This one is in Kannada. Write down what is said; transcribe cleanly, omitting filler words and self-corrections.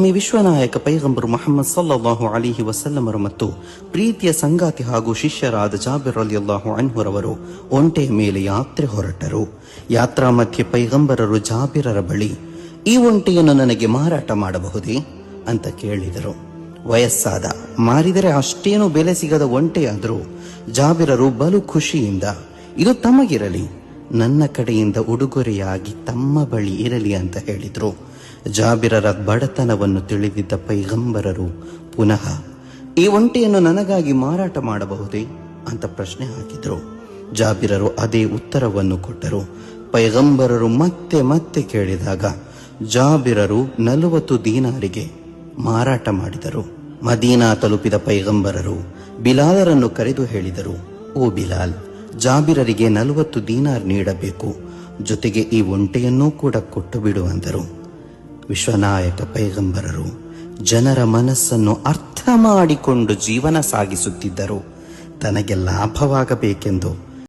ಒಮ್ಮೆ ವಿಶ್ವನಾಯಕ ಪೈಗಂಬರ್ ಮುಹಮ್ಮದ್ ಸಲ್ಲಲ್ಲಾಹು ಅಲೈಹಿ ವಸಲ್ಲಮರು ಮತ್ತು ಪ್ರೀತಿಯ ಸಂಗಾತಿ ಹಾಗೂ ಶಿಷ್ಯರಾದ ಜಾಬಿರ್ ರಲಿಯಲ್ಲಾಹು ಅನ್ಹುರವರು ಒಂಟೆಯ ಮೇಲೆ ಯಾತ್ರೆ ಹೊರಟರು. ಯಾತ್ರಾ ಮಧ್ಯೆ ಪೈಗಂಬರರು ಜಾಬಿರರ ಬಳಿ, ಈ ಒಂಟೆಯನ್ನು ನನಗೆ ಮಾರಾಟ ಮಾಡಬಹುದೇ ಅಂತ ಕೇಳಿದರು. ವಯಸ್ಸಾದ, ಮಾರಿದರೆ ಅಷ್ಟೇನು ಬೆಲೆ ಸಿಗದ ಒಂಟೆಯಾದರೂ ಜಾಬಿರರು ಬಲು ಖುಷಿಯಿಂದ, ಇದು ತಮಗಿರಲಿ, ನನ್ನ ಕಡೆಯಿಂದ ಉಡುಗೊರೆಯಾಗಿ ತಮ್ಮ ಬಳಿ ಇರಲಿ ಅಂತ ಹೇಳಿದ್ರು. ಜಾಬಿರರ ಬಡತನವನ್ನು ತಿಳಿದಿದ್ದ ಪೈಗಂಬರರು ಪುನಃ, ಈ ಒಂಟೆಯನ್ನು ನನಗಾಗಿ ಮಾರಾಟ ಮಾಡಬಹುದೇ ಅಂತ ಪ್ರಶ್ನೆ ಹಾಕಿದ್ರು. ಜಾಬಿರರು ಅದೇ ಉತ್ತರವನ್ನು ಕೊಟ್ಟರು. ಪೈಗಂಬರರು ಮತ್ತೆ ಮತ್ತೆ ಕೇಳಿದಾಗ ಜಾಬಿರರು 40 ದೀನಾರಿಗೆ ಮಾರಾಟ ಮಾಡಿದರು. ಮದೀನಾ ತಲುಪಿದ ಪೈಗಂಬರರು ಬಿಲಾಲರನ್ನು ಕರೆದು ಹೇಳಿದರು, ಓ ಬಿಲಾಲ್, ಜಾಬಿರರಿಗೆ 40 ದೀನಾರ್ ನೀಡಬೇಕು, ಜೊತೆಗೆ ಈ ಒಂಟೆಯನ್ನೂ ಕೂಡ ಕೊಟ್ಟು ಬಿಡು ಅಂದರು. ವಿಶ್ವನಾಯಕ ಪೈಗಂಬರರು ಜನರ ಮನಸ್ಸನ್ನು ಅರ್ಥ ಮಾಡಿಕೊಂಡು ಜೀವನ ಸಾಗಿಸುತ್ತಿದ್ದರು. ತನಗೆ ಲಾಭವಾಗಬೇಕೆಂದು